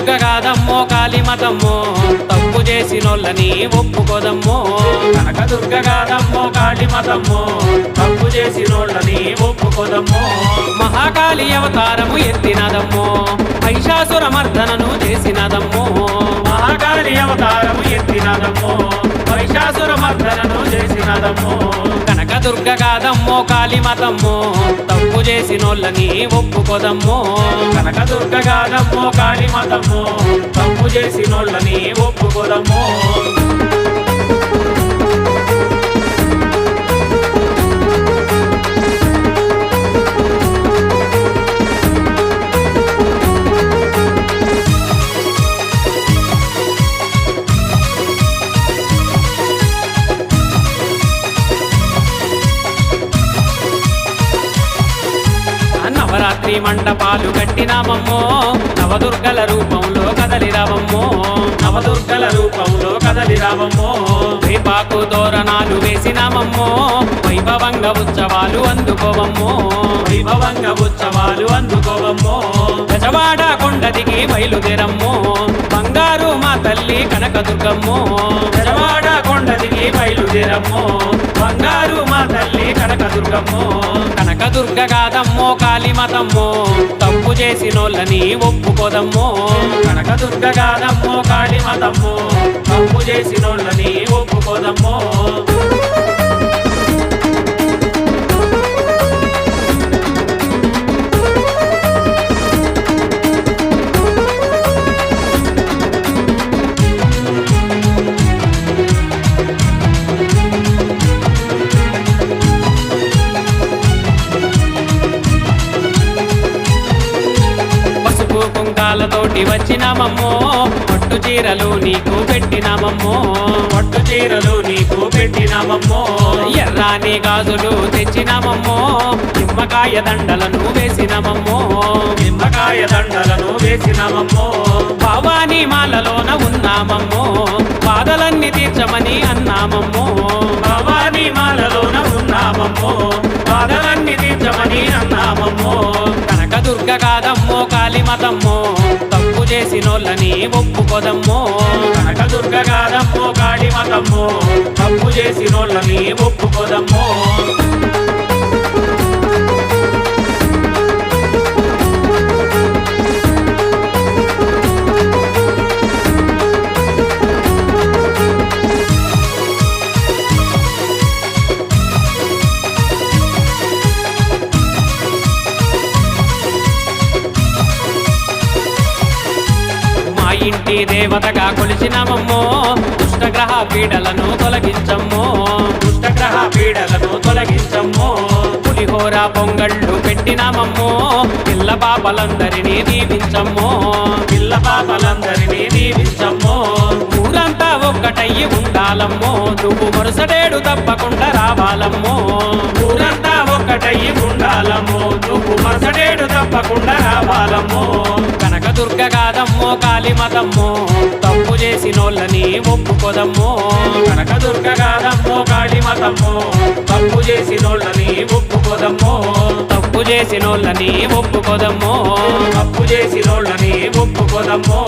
కనకదుర్గ కాదమ్మో కాళీమతమ్మో తప్పు చేసినోళ్ళని ఒప్పుకోదమ్మో. కనకదుర్గ కాదమ్మో కాళీమతమ్మో తప్పు చేసినోళ్ళని ఒప్పుకోదమ్మో. మహాకాళి అవతారము ఎత్తినదమ్మో మహిషాసుర మర్దనను చేసినదమ్మో. మహాకాళి అవతారము ఎత్తినదమ్మో మహిషాసుర మర్దనను చేసినదమ్మో. కనకదుర్గ కాదమ్మో కాళీమతమ్మో తప్పు చేసినోళ్ళని ఒప్పుకోదమ్మో. కనకదుర్గ కాదమ్మో కాళీమతమ్మో తప్పు చేసినోళ్ళని ఒప్పుకోదమ్మో. నవరాత్రి మంటపాలు కట్టినామమ్మో నవదుర్గల రూపంలో కదలిరావమ్మో. నవదుర్గల రూపంలో కదలిరావమ్మో. వేపాకు తోరణాలు వేసినామమ్మో వైభవంగా ఉత్సవాలు అందుకోవమ్మో. వైభవంగా ఉత్సవాలు అందుకోవమ్మో. గజవాడ కొండదికి బయలుదేరమ్మో బంగారు మా తల్లి కనకదుర్గమ్మో. గజవాడ కొండదికి బయలుదేరమ్మో బంగారు మా తల్లి కనకదుర్గమ్మో. కనకదుర్గ కాదమ్మో కాళీమతమ్మో తప్పు చేసినోళ్ళని ఒప్పుకోదమ్మో. కనకదుర్గ కాదమ్మో కాళీమతమ్మో తప్పు చేసినోళ్ళని ఒప్పుకోదమ్మో. కుంకాలతోటి వచ్చినామమ్మో పట్టు చీరలు నీకు పెట్టినామమ్మో. పట్టు చీరలు నీకు పెట్టినామమ్మో. ఎర్రాని గాజులు తెచ్చినామమ్మో నిమ్మకాయ దండలను వేసినామమ్మో. నిమ్మకాయ దండలను వేసినామమ్మో. భవానీ మాలలోన ఉన్నామమ్మో బాధలన్నీ తీర్చమని అన్నామమ్మో. భవానీ మాలలోన ఉన్నామమ్మో బాధలన్నీ తీర్చమని అన్నామమ్మో. కనకదుర్గ కాదమ్మో కాళీమతమ్మో తప్పు చేసినోళ్ళని ఒప్పుకోదమ్మో. కనకదుర్గ కాదమ్మో కాళీమతమ్మో తప్పు చేసినోళ్ళని ఒప్పుకోదమ్మో. ఇంటి దేవతగా కొలిచినామమ్మో దుష్టగ్రహ పీడలను తొలగించమ్మో. దుష్టగ్రహ పీడలను తొలగించమ్మో. పులిహోర పొంగళ్ళు పెట్టినామమ్మో పిల్ల పాపలందరినీ దీవించమ్మో. పిల్ల పాపలందరినీ దీవించమ్మో. ఊరంతా ఒక్కటయ్యి ఉండాలమ్మో నువ్వు మరుసటేడు తప్పకుండా రావాలమ్మో. ఊరంతా ఒక్కటయ్యి ఉండాలమ్మో నువ్వు మరుసటేడు తప్పకుండా రావాలమ్మో. కనకదుర్గ కాదమ్మో కాళీమతమ్మో తప్పు చేసినోళ్ళని ఒప్పుకోదమ్మో. కనకదుర్గ కాదమ్మో కాళీమతమ్మో తప్పు చేసినోళ్ళని ఒప్పుకోదమ్మో. తప్పు చేసినోళ్ళని ఒప్పుకోదమ్మో. తప్పు చేసినోళ్ళని ఒప్పుకోదమ్మో.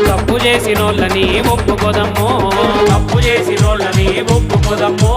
తప్పు చేసినోళ్ళని ఒప్పుకోదమ్మో. తప్పు చేసినోళ్ళని ఒప్పుకోదమ్మో.